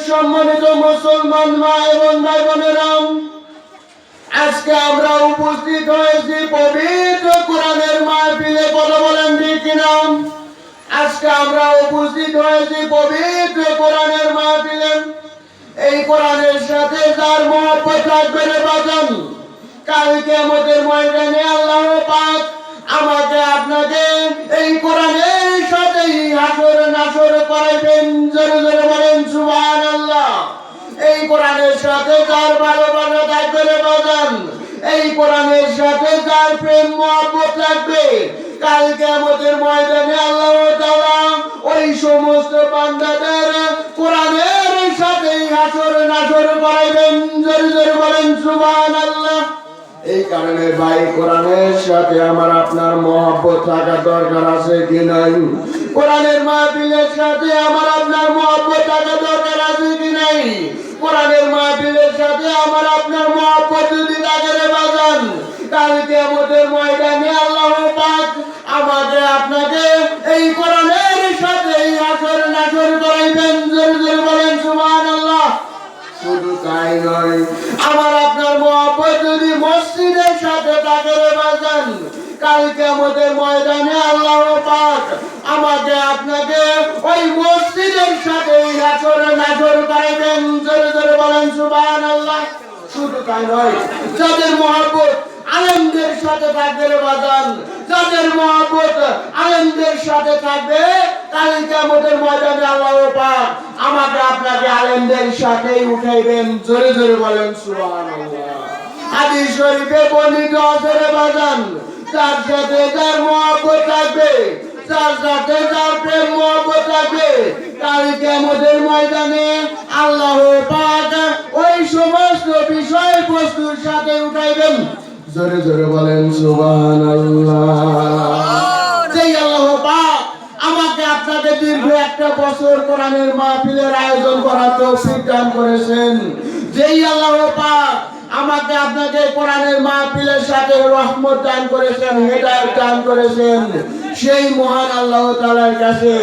সম্মানিত মুসলমান মা এবং ভাই বোনেরা, আজকে আমরা উপস্থিত হয়েছি পবিত্র কোরআনের মাহফিলে। কথা বলেন ঠিক কিনা? আজকে আমরা উপস্থিত হয়েছি পবিত্র কোরআনের মাহফিলে। এই কোরআনের সাথে যার মহব্বত থাকবে রে বাজান, কাল কিয়ামতের ময়দানে আল্লাহ পাক আমাকে আপনাকে এই কোরআনের সাথেই হাসর নাসর করাইবেন। জোরে জোরে বলেন সুবহানাল্লাহ। এই কোরআনের সাথে যার ভালোবাসা থাকবে রে বাজান, এই কোরআনের সাথে যার প্রেম মহব্বত থাকবে, কাল কিয়ামতের ময়দানে আল্লাহ তাআলা ওই সমস্ত বান্দাদের কোরআনের সাথেই হাসর নাসর করাইবেন। জোরে জোরে বলেন সুবহানাল্লাহ। এই কারণে ভাই, কোরআনের সাথে আমার আপনার মহব্বত থাকা দরকার আছে কি নাই? কোরআনের মাহফিলের সাথে আমার আপনার মহব্বত থাকা দরকার আছে কি নাই? কোরআনের মাহফিলের সাথে আমার আপনার মহব্বত যদি থাকে রে বাজান, কাল কিয়ামতের ময়দানে আল্লাহ পাক আমাকে আপনাকে এই কোরআনের সাথে হাসর নাসর করাইবেন। জোরে জোরে বলেন সুবহানাল্লাহ। শুধু তাই নয়, আমার আপনার মহব্বত যদি মসজিদের সাথে থাকে রে বাজান, কাল কিয়ামতের ময়দানে আল্লাহ পাক আমাকে আপনাকে ওই মসজিদের সাথে হাসর নাসর করাইবেন। জোরে জোরে বলেন সুবহানাল্লাহ। শুধু তাই নয়, যাদের মহব্বত আলেমদের সাথে থাকবে রে বাজান, যাদের মহব্বত আলেমদের সাথে থাকবে, কাল কিয়ামতের ময়দানে আল্লাহ পাক আমাকে আপনাকে আলেমদের সাথেই উঠাইবেন। জোরে জোরে বলেন সুবহানাল্লাহ। হাদিস শরীফে বর্ণিত আছে রে বাজান, যার সাথে যার মহব্বত থাকবে, যার সাথে যার প্রেম মহব্বত থাকবে, কাল কিয়ামতের ময়দানে আল্লাহ পাক ওই সমস্ত বিষয় বস্তুর সাথে উঠাইবেন। জোরে জোরে বলেন সুবহানাল্লাহ। যেই আল্লাহ পাক আমাকে আপনাকে দীর্ঘ একটা বছর কোরআনের মাহফিলের আয়োজন করার তৌফিক দান করেছেন, যেই আল্লাহ পাক আমাকে আপনাকে কোরআনের মাহফিলের সাথে রহমত দান করেছেন, হেদায়েত দান করেছেন, সেই মহান আল্লাহ তাআলার কাছে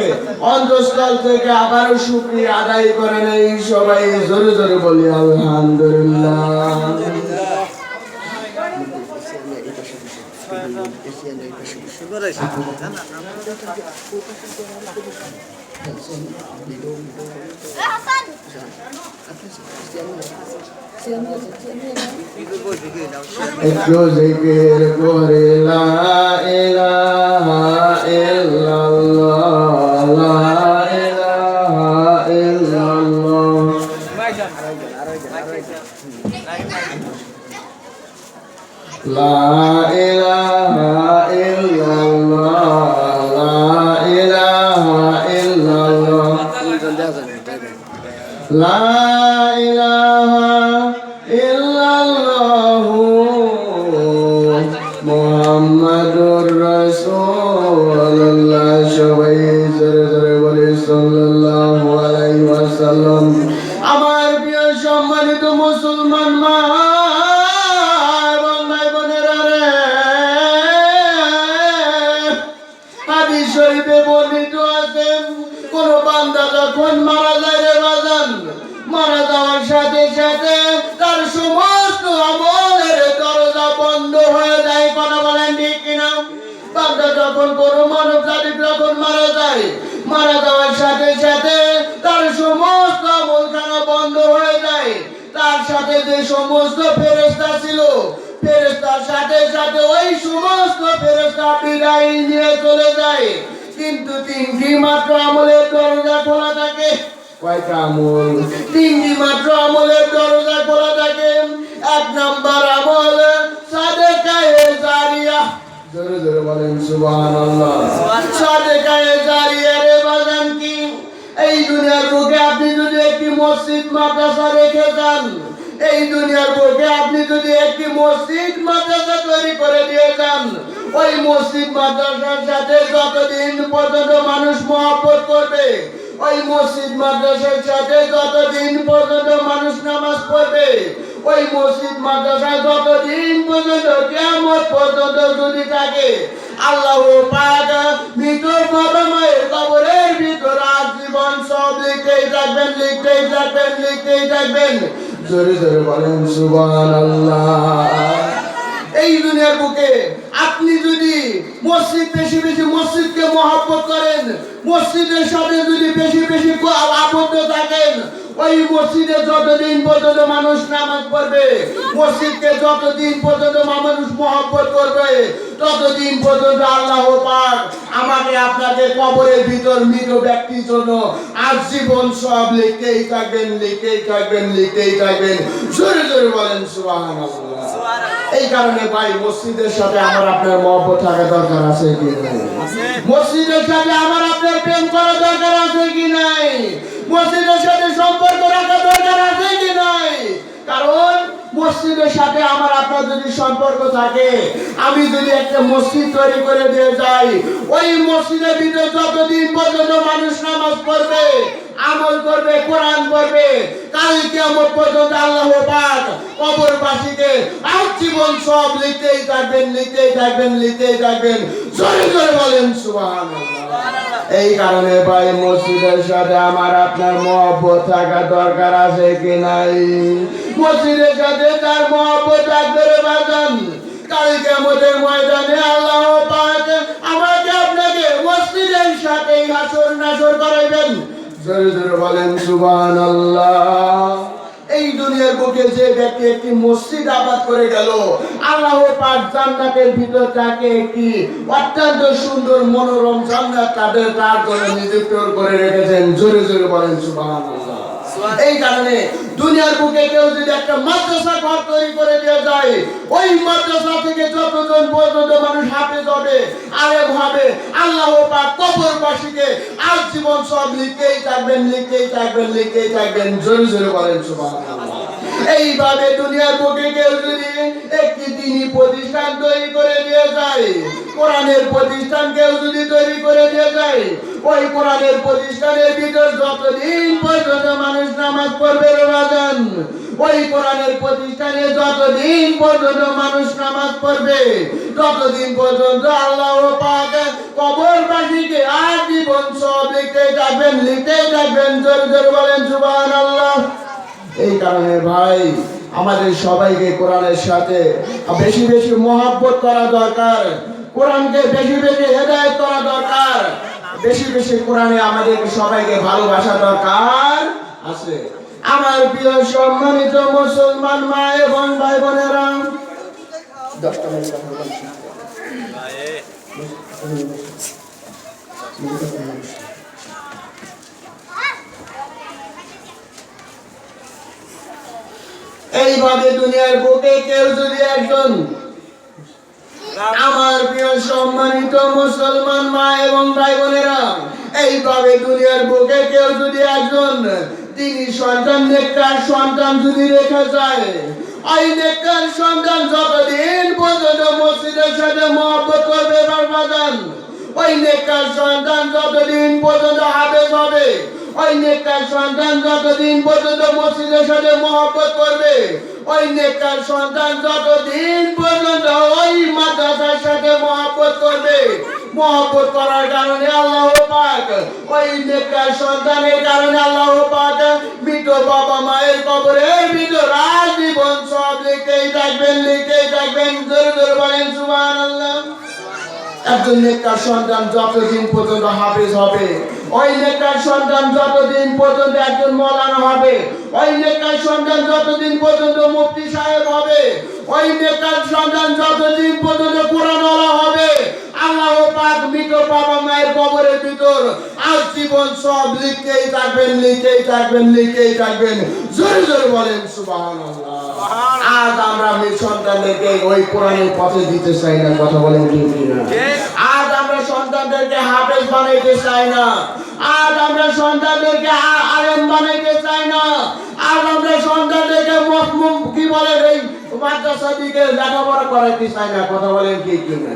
অন্তঃস্থল থেকে আবারও শুকরিয়া আদায় করেন। এই সবাই জোরে জোরে বলি আলহামদুলিল্লাহ। একটু জিকির করে লা ইলাহা ইল্লাল্লাহ, লা ইলাহা ইল্লাল্লাহ। লা ইলাহা ইল্লাল্লাহ, লা ইলাহা ইল্লাল্লাহ, লা ইলাহা ইল্লাল্লাহু মুহাম্মাদুর রাসূলুল্লাহ। সবাই জোরে জোরে বলি সাল্লাল্লাহু আলাইহি ওয়াসাল্লাম। আমার প্রিয় সম্মানিত মুসলমান মা এবং ভাই বোনেরা রে, হাদিস শরীফে বর্ণিত আছে, কোন বান্দা যখন মারা যায় রে বাজান, মারা যাওয়ার সাথে সাথে তার সমস্ত আমলের দরজা বন্ধ হয়ে যায়। কথা বলেন ঠিক কিনা? বান্দা যখন কোন মানব জাতি যখন মারা যায়, মারা যাওয়ার সাথে সাথে তার সমস্ত আমলখানা বন্ধ হয়ে যায়। তার সাথে যে সমস্ত ফেরেশতা ছিল, ফেরেশতার সাথে সাথে ওই সমস্ত ফেরেশতা বিদায় নিয়ে চলে যায়। কিন্তু তিনটি মাত্র আমলের দরজা খোলা থাকে। কয়টা আমল? তিনটি মাত্র আমলের দরজা খোলা থাকে। এক নাম্বার আমল সাদেকায়ে জারিয়া। জোরে জোরে বলেন সুবহানাল্লাহ। সাদেকায়ে জারিয়া রে বাজান কি? এই দুনিয়ার বুকে আপনি যদি একটি মসজিদ মাদ্রাসা রেখে যান, এই দুনিয়ার বুকে আপনি যদি একটি মসজিদ মাদ্রাসা তৈরি করে দিয়ে যান, ওই মসজিদ মাদ্রাসার সাথে যতদিন পর্যন্ত মানুষ মহব্বত করবে, ওই মসজিদ মাদ্রাসার সাথে যতদিন পর্যন্ত মানুষ নামাজ পড়বে, ওই মসজিদ মাদ্রাসায় যতদিন পর্যন্ত কিয়ামত পর্যন্ত যদি থাকে, আল্লাহ পাক মৃত বাবা মায়ের কবরের ভিতর আজীবন সব লিখে থাকবেন, লিখতেই থাকবেন, লিখতেই থাকবেন। জোরে জোরে বলেন সুবহানাল্লাহ। এই দুনিয়ার বুকে আপনি যদি বেশি বেশি মসজিদকে মহব্বত করেন, মসজিদের সাথে যদি বেশি বেশি আবদ্ধ থাকেন, ওই মসজিদে যতদিন পর্যন্ত মানুষ নামাজ পড়বে, মসজিদকে যতদিন পর্যন্ত মানুষ মহব্বত করবে, ততদিন পর্যন্ত আল্লাহ পাক আমাকে আপনাকে কবরের ভিতর মৃত ব্যক্তির জন্য আজীবন সব লিখতেই থাকবেন, লিখতেই থাকবেন, লিখতেই থাকবেন। জোরে জোরে বলেন সুবহানাল্লাহ। এই কারণে ভাই মসজিদের সাথে আমার আপনার মহব্বত থাকা দরকার আছে কি নাই? মসজিদের সাথে আমার আপনার প্রেম করা দরকার আছে কি নাই? মসজিদের সাথে সম্পর্ক রাখা দরকার আছে কি নাই? কারণ মসজিদের সাথে আমার আপনার যদি সম্পর্ক থাকে, আমি যদি একটা মসজিদ তৈরি করে দিয়ে যাই, ওই মসজিদের ভিতরে যতদিন পর্যন্ত মানুষ নামাজ পড়বে, আমল করবে, কোরআন পড়বে, কাল কিয়ামত পর্যন্ত আল্লাহ পাক কবরবাসীকে আজীবন সব লিখতেই থাকবেন, লিখতেই থাকবেন, লিখতেই থাকবেন। জোরে জোরে বলেন সুবহানাল্লাহ। এই কারণে ভাই মসজিদের সাথে আমার আপনার মহব্বত থাকা দরকার আছে কি নাই? মসজিদের সাথে তার মহব্বত থাকবে রে বাজান। কাল কিয়ামতের ময়দানে আল্লাহ পাক আমাকে আপনাকে মসজিদের সাথেই হাসর নাসর করাইবেন। জোরে জোরে বলেন সুবহানাল্লাহ। এই দুনিয়ার বুকে যে ব্যক্তি একটি মসজিদ আবাদ করে গেল, আল্লাহ পাক জান্নাতের ভিতর তাকে একটি অত্যন্ত সুন্দর মনোরম জান্নাত তার জন্য নিযুক্ত করে রেখেছেন। জোরে জোরে বলেন সুবহানাল্লাহ। এই কারণে দুনিয়ার বুকে কেউ যদি একটা মাদ্রাসা ঘর তৈরি করে দেওয়া যায়, ওই মাদ্রাসা থেকে যতজন পর্যন্ত মানুষ হাফেজ হবে, আলেম হবে, আল্লাহ পাক কবরবাসীকে আজীবন সব লিখতেই থাকবেন, লিখতেই থাকবেন, লিখতেই থাকবেন। জোরে জোরে বলেন সুবহানাল্লাহ। এইভাবে দুনিয়ার বুকে কেউ যদি একটি দ্বীনি প্রতিষ্ঠান তৈরি করে দিয়ে যায়, কোরআনের প্রতিষ্ঠান কেউ যদি তৈরি করে দিয়ে যায়, ওই কোরআনের প্রতিষ্ঠানের ভিতর যতদিন পর্যন্ত মানুষ নামাজ পড়বে রমাদান, ওই কোরআনের প্রতিষ্ঠানে যতদিন পর্যন্ত মানুষ নামাজ পড়বে, ততদিন পর্যন্ত আল্লাহ পাক কবরবাসীকে আজীবন সব লিখতেই থাকবেন, লিখতেই থাকবেন। জোরে জোরে বলেন সুবহানাল্লাহ। এই কারণে ভাই আমাদের সবাইকে কোরআনের সাথে বেশি বেশি মহব্বত করা দরকার, কোরআনকে বেশি বেশি হেদায়েত করা দরকার, বেশি বেশি কোরআনে আমাদের সবাইকে ভালোবাসা দরকার আছে। আমার প্রিয় সম্মানিত মুসলমান মা এবং ভাই বোনেরা, এইভাবে দুনিয়ার বুকে কেউ যদি একজন, আমার প্রিয় সম্মানিত মুসলমান মা এবং ভাই বোনেরা, এইভাবে দুনিয়ার বুকে কেউ যদি একজন তিনি সন্তান, নেককার সন্তান যদি রেখে যায়, ওই নেককার সন্তান যতদিন পর্যন্ত মসজিদের সাথে মহব্বত করবে বারবাদান, ওই নেককার সন্তান যতদিন পর্যন্ত হাফেজ হবে, ওই নেককার সন্তান যতদিন পর্যন্ত মসজিদের সাথে মহব্বত করবে, ওই নেককার সন্তান যতদিন পর্যন্ত ওই মাদ্রাসার সাথে মহব্বত করবে, মহব্বত করার কারণে আল্লাহ পাক ওই নেককার সন্তানের কারণে আল্লাহ পাক মৃত বাবা মায়ের কবরের ভিতর আজীবন সব লিখতেই থাকবেন, লিখতেই থাকবেন। জোরে জোরে বলেন সুবহানাল্লাহ। একজন নেককার সন্তান যতদিন পর্যন্ত হাফেজ হবে, ওই নেককার সন্তান যতদিন পর্যন্ত একজন মাওলানা হবে, ওই নেককার সন্তান যতদিন পর্যন্ত মুফতি সাহেব হবে, ওই নেককার সন্তান যতদিন পর্যন্ত কোরআনওয়ালা হবে, আল্লাহ পাক মৃত বাবা মায়ের কবরের ভিতর আজীবন সব লিখতেই থাকবেন, লিখতেই থাকবেন, লিখতেই থাকবেন। জোরে জোরে বলেন সুবহানাল্লাহ। আজ আমরা মেয়ে সন্তানদেরকে ওই কোরআনের পথে দিতে চাই না, কথা বলেন ঠিক না? আজ আমরা সন্তানদেরকে হাফেজ বানাইতে চাই না, আজ আমরা সন্তানদেরকে আলেম বানাইতে চাই না, আজ আমরা সন্তানদেরকে কি বলে এই মাদ্রাসা দিকে লেখাপড়া করাইতে চাই না, কথা বলেন ঠিক না?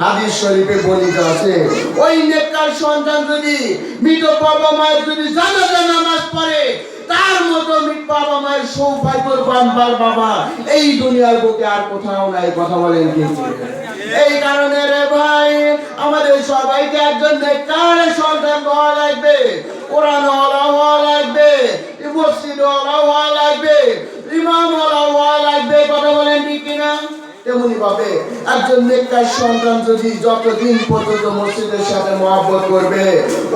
হাদিস শরীফে বর্ণিত আছে, ওই নেককার সন্তান যদি মৃত বাবা মায়ের যদি জানাজা নামাজ পড়ে, তার মতো মৃত বাবা মায়ের সৌভাগ্যবান বাবা এই দুনিয়ার বুকে আর কোথাও নাই, কথা বলেন কি? এই কারণে রে ভাই আমাদের সবাইকে একজন নেককার সন্তান হওয়া লাগবে, কোরআনওয়ালা হওয়া লাগবে। হবে একজন নেককার সন্তান যদি যতদিন পর্যন্ত মসজিদের সাথে মহব্বত করবে,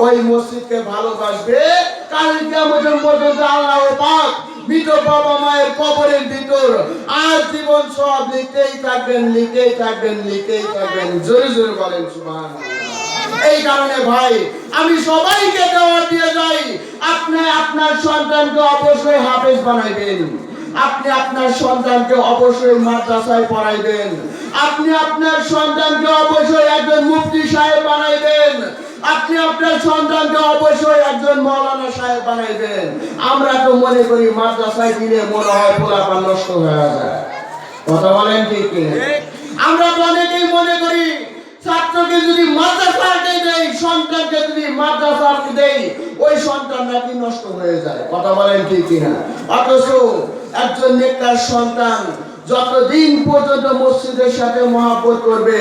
ওই মসজিদকে ভালোবাসবে, কাল কিয়ামত পর্যন্ত আল্লাহ পাক মৃত বাবা মায়ের কবরের ভিতর আর জীবন সব লিখতেই থাকবেন, লিখতেই থাকবেন, লিখতেই থাকবেন। জোরে জোরে বলেন সুবহানাল্লাহ। এই কারণে ভাই আমি সবাইকে দাওয়াত দিয়ে যাই, আপনি আপনার সন্তানকে অবশ্যই হাফেজ বানাইবেন, আপনি আপনার সন্তানকে অবশ্যই মাদ্রাসায় পড়াইবেন, আপনি আপনার সন্তানকে অবশ্যই একজন মুফতি সাহেব বানাইবেন, আপনি আপনার সন্তানকে অবশ্যই একজন মাওলানা সাহেব বানাইবেন। আমরা তো মনে করি মাদ্রাসায় দিলে মনে হয় পোলাপান নষ্ট হয়ে যায়। কথা বলেন ঠিক কিনা? আমরা তো অনেকেই মনে করি ছাত্রকে যদি মাদ্রাসাকে দেই, সন্তানকে যদি মাদ্রাসাকে দেই, ওই সন্তান নাকি নষ্ট হয়ে যায়। কথা বলেন ঠিক কিনা? অথচ একজন নেককার সন্তান যতদিন পর্যন্ত মসজিদের সাথে মহব্বত করবে,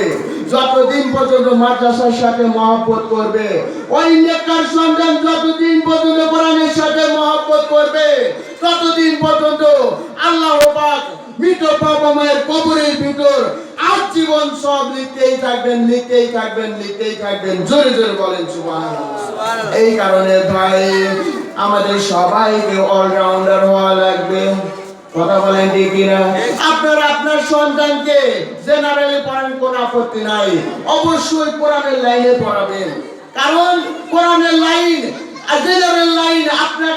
যতদিন পর্যন্ত মাদ্রাসার সাথে মহব্বত করবে, ওই নেককার সন্তান যতদিন পর্যন্ত কোরআনের সাথে মহব্বত করবে, ততদিন পর্যন্ত আল্লাহ পাক মৃত বাবা মায়ের কবরের ভিতর আজীবন সব লিখতেই থাকবেন, লিখতেই থাকবেন, লিখতেই থাকবেন। জোরে জোরে বলেন সুবহানাল্লাহ। এই কারণে ভাই আমাদের সবাইকে অলরাউন্ডার হওয়া লাগবে। কথা বলেন ঠিক কিনা? আপনারা আপনার সন্তানকে জেনারেলি পড়ান, কোনো আপত্তি নাই, অবশ্যই কোরআনের লাইনে পড়াবেন, কারণ কোরআনের লাইন আর জেনারেল লাইন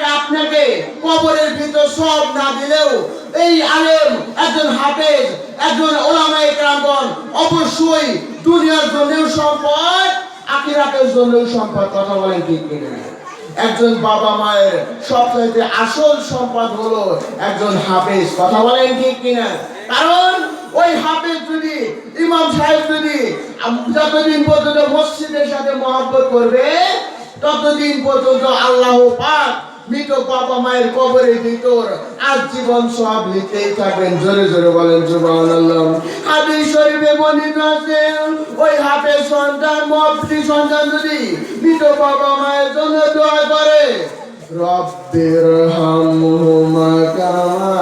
আপনাকে কবরের ভিতর সব না দিলেও এই আলেম, একজন হাফেজ, একজন ওলামায়ে কেরামগণ অবশ্যই দুনিয়ার জন্যও সম্পদ, আখিরাতের জন্যও সম্পদ। কথা বলেন ঠিক কিনা? একজন বাবা মায়ের সবচেয়ে আসল সম্পদ হলো একজন হাফেজ। কথা বলেন ঠিক কিনা? কারণ ওই হাফেজ যদি, ইমাম সাহেব যদি যতদিন পর্যন্ত মসজিদের সাথে মহব্বত করবে, ততদিন পর্যন্ত আল্লাহ পাক মৃত বাবা মায়ের কবরের ভিতর আজীবন সব লিখতেই থাকবেন। জোরে জোরে বলেন সুবহানাল্লাহ। হাদিস শরীফে বর্ণিত আছে, ওই হাফেজ সন্তান, মুফতি সন্তান যদি মৃত বাবা মায়ের জন্য দোয়া করে, রব্বিরহামহুমা কামা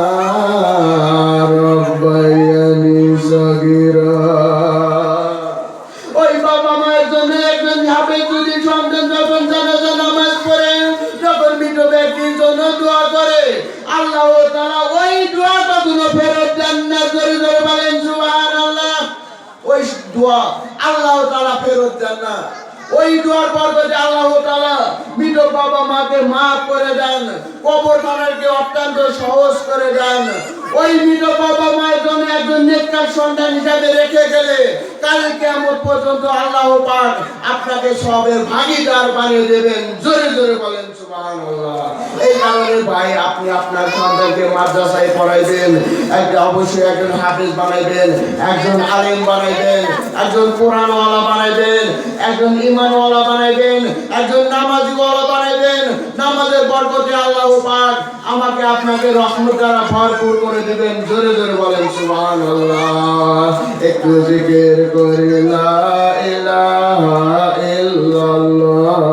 রাব্বায়ানি সগীরা, ওই বাবা মায়ের জন্য একজন হাফেজ যদি সন্তান যখন জানাজা নামাজ পড়ে, যখন মৃত ব্যক্তির জন্য দোয়া করে, আল্লাহ তাআলা ওই দোয়া কখনো ফেরত দেন না। জোরে জোরে বলেন সুবহানাল্লাহ। ওই দোয়া আল্লাহ তাআলা ফেরত দেন না। ওই দোয়ার বরকতে আল্লাহ তাআলা মৃত বাবা মাকে মাফ করে দেন, কবরখানাকে অত্যন্ত সহজ করে দেন। ওই মৃত বাবা মায়ের জন্য একজন নেককার সন্তান হিসাবে রেখে গেলে কাল কিয়ামত পর্যন্ত আল্লাহ পাক আপনাকে সবের ভাগীদার বানিয়ে দেবেন। জোরে জোরে বলেন সুবহানাল্লাহ। এই কারণে ভাই আপনি আপনার সন্তানকে মাদ্রাসায় পড়াইবেন, অবশ্যই একজন হাফেজ বানাইবেন, একজন আলেম বানাইবেন, একজন কোরআনওয়ালা বানাইবেন, একজন ঈমানওয়ালা বানাইবেন, একজন নামাজওয়ালা বানাইবেন। নামাজের বরকতে আল্লাহ পাক আমাকে আপনাকে রহমত দ্বারা ভরপুর করে দিবেন। জোরে জোরে বলেন সুবহানাল্লাহ। একটু জিকির করি লা ইলাহা ইল্লাল্লাহ,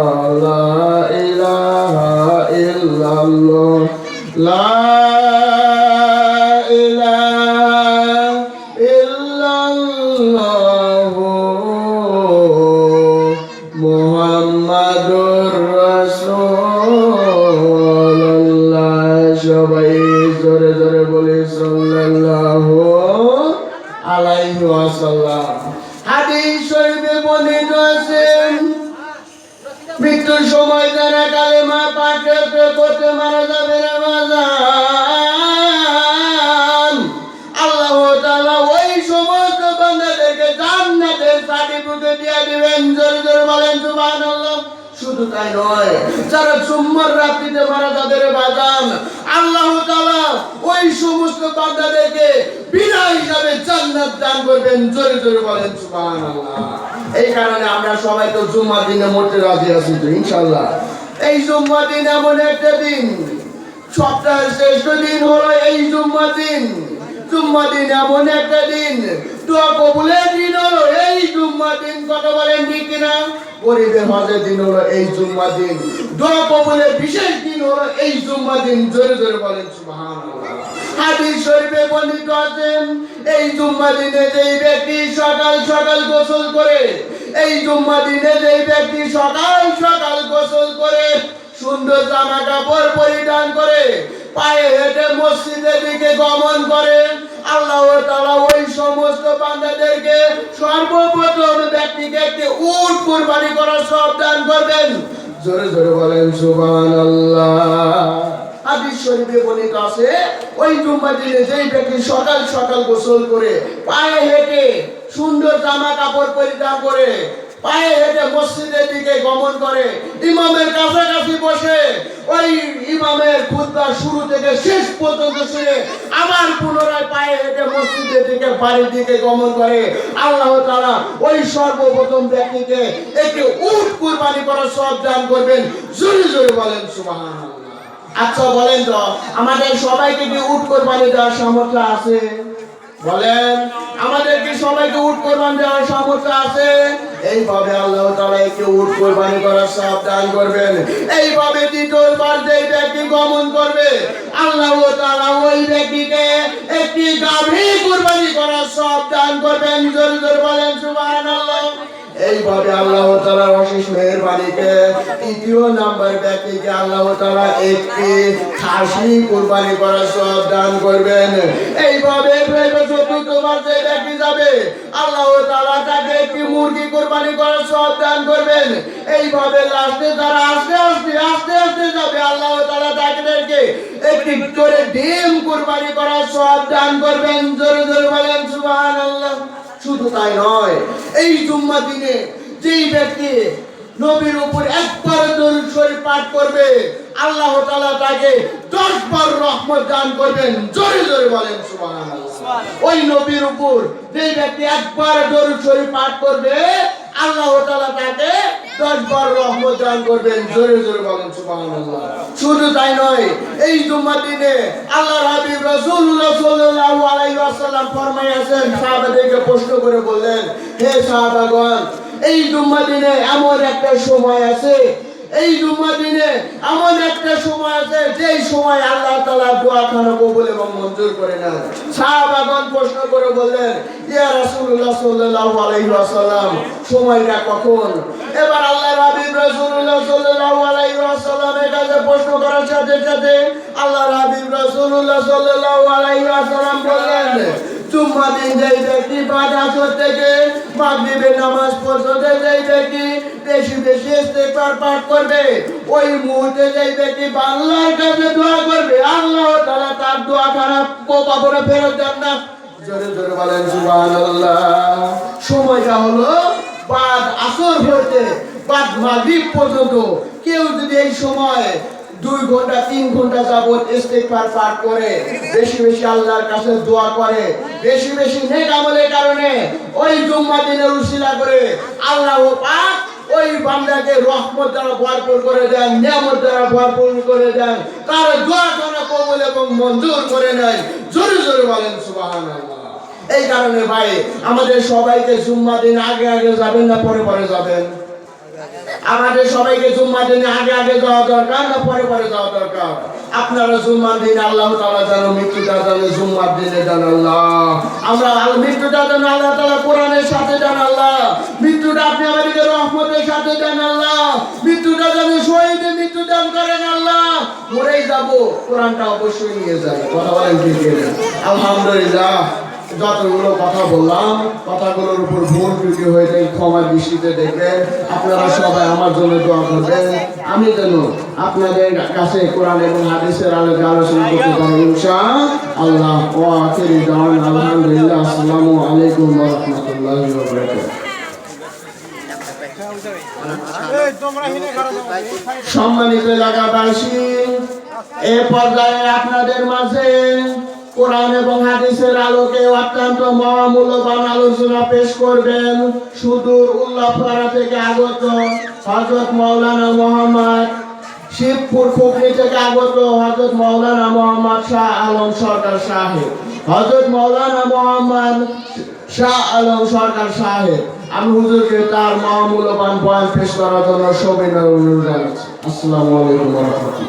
লা ইলাহা ইল্লাল্লাহ, লা ইলাহা ইল্লাল্লাহ মুহাম্মাদুর রাসূলুল্লাহ। সবাই জোরে জোরে বলি সাল্লাল্লাহু আলাইহি ওয়াসাল্লাম। হাদিস শরীফে বর্ণিত আছে, মৃত্যুর সময় যারা কালেমা পাঠ করতে মারা যাবে না বাজান, আল্লাহ তাআলা ওই সমস্ত বান্দাদেরকে জান্নাতের সার্টিফিকেট দিয়ে দিবেন। জোরে জোরে বলেন সুবহানাল্লাহ। শুধু তাই নয়, যারা জুম্মার রাত্রিতে মারা যাবে রে বাজান, আল্লাহ তাআলা ওই সমস্ত বান্দাদেরকে বিনা হিসাবে জান্নাত দান করবেন। জোরে জোরে বলেন সুবহানাল্লাহ। এই কারণে আমরা সবাই তো জুম্মার দিনে মরতে রাজি আছি তো ইনশাআল্লাহ। এই জুম্মার দিন এমন একটা দিন, সপ্তাহের শ্রেষ্ঠ দিন হলো এই জুম্মার দিন। জুম্মার দিন এমন একটা দিন, দোয়া কবুলের দিন হলো এই জুম্মার দিন। কথা বলেন ঠিক কিনা? গরিবের হজের দিন হলো এই জুম্মার দিন, দোয়া কবুলের বিশেষ দিন হলো এই জুম্মার দিন। জোরে জোরে বলেন সুবহানাল্লাহ। হাদিস শরীফে বর্ণিত আছে এই জুম্মা দিনে যেই ব্যক্তি সকাল সকাল গোসল করে, এই জুম্মা দিনে যেই ব্যক্তি সকাল সকাল গোসল করে সুন্দর জামা কাপড় পরিধান করে পায়ে হেঁটে মসজিদের দিকে গমন করে, আল্লাহ তাআলা ওই সমস্ত বান্দাদেরকে সর্বপ্রথম ব্যক্তিকে একটি উট কুরবানি করার সওয়াব দান করবেন। জোরে জোরে বলেন সুবহানাল্লাহ। হাদিস শরীফে বর্ণিত আছে ওই জুম্মা দিনে যেই ব্যক্তি সকাল সকাল গোসল করে পায়ে হেঁটে সুন্দর জামা কাপড় পরিধান করে পায়ে হেঁটে মসজিদের দিকে গমন করে, ইমামের কাছাকাছি বসে ওই ইমামের খুতবা শুরু থেকে শেষ পর্যন্ত শুনে আবার পুনরায় পায়ে হেঁটে মসজিদের দিকে বাড়ির দিকে গমন করে, আল্লাহ তাআলা ওই সর্বপ্রথম ব্যক্তিকে একটি উট কুরবানি করার সওয়াব দান করবেন। জোরে জোরে বলেন সুবহানাল্লাহ। আচ্ছা বলেন তো আমাদের সবাইকে কি উট কুরবানি দেওয়ার সামর্থ্য আছে? বলেন আমাদের কি সবাইকে উট কুরবানি দেওয়ার সামর্থ্য আছে? এইভাবে আল্লাহ তাআলা একটি উট কুরবানি করার সওয়াব দান করবেন। এইভাবে দ্বিতীয়বার যেই ব্যক্তি গমন করবে আল্লাহ তাআলা ওই ব্যক্তিকে একটি গাভী কুরবানি করার সওয়াব দান করবেন। জোরে জোরে বলেন সুবহানাল্লাহ। এইভাবে আল্লাহ তাআলার অশেষ মেহেরবানিতে তৃতীয় নাম্বার ব্যক্তিকে আল্লাহ তাআলা একটি খাসি কুরবানি করার সওয়াব দান করবেন। এইভাবে চতুর্থবার যে ব্যক্তি যাবে আল্লাহ তাআলা তাকে একটি মুরগি কুরবানি করার সওয়াব দান করবেন। এইভাবে লাস্টে তারা আস্তে আস্তে যাবে আল্লাহ তাআলা তাদেরকে একটি করে ডিম কুরবানি করার সওয়াব দান করবেন। জোরে জোরে বলেন সুবহানাল্লাহ। শুধু তাই নয়, এই জুম্মা দিনে যেই ব্যক্তি নবীর উপর একবার দরুদ শরীফ পাঠ করবে আল্লাহ তাআলা তাকে 10 বার রহমত দান করবেন। জোরে জোরে বলেন সুবহানাল্লাহ। ওই নবীর উপর যেই ব্যক্তি একবার দরুদ শরীফ পাঠ করবে আল্লাহ তাআলা তাকে 10 বার রহমত দান করবেন। জোরে জোরে বলেন সুবহানাল্লাহ। শুধু তাই নয়, এই জুম্মার দিনে আল্লাহর হাবিব রাসূলুল্লাহ সাল্লাল্লাহু আলাইহি ওয়াসাল্লাম ফরমাইয়াছেন, সাহাবাদেরকে প্রশ্ন করে বললেন, হে সাহাবাগণ, এই জুম্মার দিনে এমন একটা সময় আছে, এই জুম্মার দিনে এমন একটা সময় আছে যেই সময় আল্লাহ তাআলা দোয়াখানা কবুল এবং মঞ্জুর করে নেন। সাহাবাগণ প্রশ্ন করে বললেন, ইয়া রাসূলুল্লাহ সাল্লাল্লাহু আলাইহি ওয়াসাল্লাম, সময়টা কখন? এবার আল্লাহর হাবিব রাসূলুল্লাহ সাল্লাল্লাহু আলাইহি ওয়াসাল্লামের কাছে প্রশ্ন করার সাথে সাথে আল্লাহর হাবিব রাসূলুল্লাহ সাল্লাল্লাহু আলাইহি ওয়াসাল্লাম বললেন, জুম্মা দিন যেই ব্যক্তি বাদ আসর থেকে মাগরিবের নামাজ পর্যন্ত যেই ব্যক্তি বেশি বেশি ইস্তেগফার পাঠ করবে, ওই মুহূর্তে যেই ব্যক্তি আল্লাহর কাছে দোয়া করবে আল্লাহ তাআলা তার দোয়া খারাপ কবরে ফেরত দেন না। জোরে জোরে বলেন সুবহানাল্লাহ। সময়টা হলো বাদ আসর হতে বাদ মাগরিব পর্যন্ত। কেউ যদি এই সময় 2 ঘন্টা 3 ঘন্টা যাবত ইস্তেগফার পাঠ করে, বেশি বেশি আল্লাহর কাছে দোয়া করে, বেশি বেশি নেক আমলের কারণে ওই জুম্মা দিনের উসিলা করে আল্লাহ পাক ওই বান্দাকে রহমত দ্বারা ভরপুর করে দেন, নিয়ামত দ্বারা ভরপুর করে দেন, তার দোয়া করা কবুল এবং মঞ্জুর করে নেন। জোরে জোরে বলেন সুবহানাল্লাহ। এই কারণে ভাই আমাদের সবাইকে জুম্মা দিন আগে আগে যাবেন না পরে পরে যাবেন? আমাদের সবাইকে জুম্মার দিনে আগে আগে যাওয়া দরকার না পরে পরে যাওয়া দরকার? আপনারা জুম্মার দিনে আল্লাহ তাআলা যেন মৃত্যুটা জানে জুম্মার দিনে দেন আল্লাহ। আমরা মৃত্যুটা যেন আল্লাহ তাআলা কোরআনের সাথে দেন আল্লাহ। মৃত্যুটা আপনি আমাদেরকে রহমতের সাথে দেন আল্লাহ। মৃত্যুটা যেন শহীদের মৃত্যু দান করেন আল্লাহ। মরেই যাব, কোরআনটা অবশ্যই নিয়ে যায়। কথা বলেন ঠিক কিনা? আলহামদুলিল্লাহ। যতগুলো কথা বললাম কথাগুলোর উপর ভুল ত্রুটি হয়ে যায় ক্ষমার দৃষ্টিতে দেখবেন। আপনারা সবাই আমার জন্য দোয়া করবেন, আমি যেন আপনাদের কাছে কোরআন এবং হাদিসের আলোকে আলোচনা করতে পারি ইনশাআল্লাহ। ওয়া আখিরু দাওয়ানা আলহামদুলিল্লাহ। আসসালামু আলাইকুম ওয়া রাহমাতুল্লাহি ওয়া বারাকাতুহু। সম্মানিত এলাকাবাসী, এই পর্যায়ে আপনাদের মাঝে কোরআন এবং হাদিসের আলোকে অত্যন্ত মহামূল্যবান আলোচনা পেশ করবেন সুদূর উল্লাপাড়া থেকে আগত হযরত মাওলানা মোহাম্মদ, শিবপুর খুকরি থেকে আগত হযরত মাওলানা মোহাম্মদ শাহ আলম সরকার সাহেব। হযরত মাওলানা মোহাম্মদ শাহ আলম সরকার সাহেব, আমি হুজুরকে তার মহামূল্যবান বয়ান পেশ করার জন্য সবিনয় অনুরোধ জানাচ্ছি। আসসালামু আলাইকুম ওয়া রাহমাতুল্লাহ।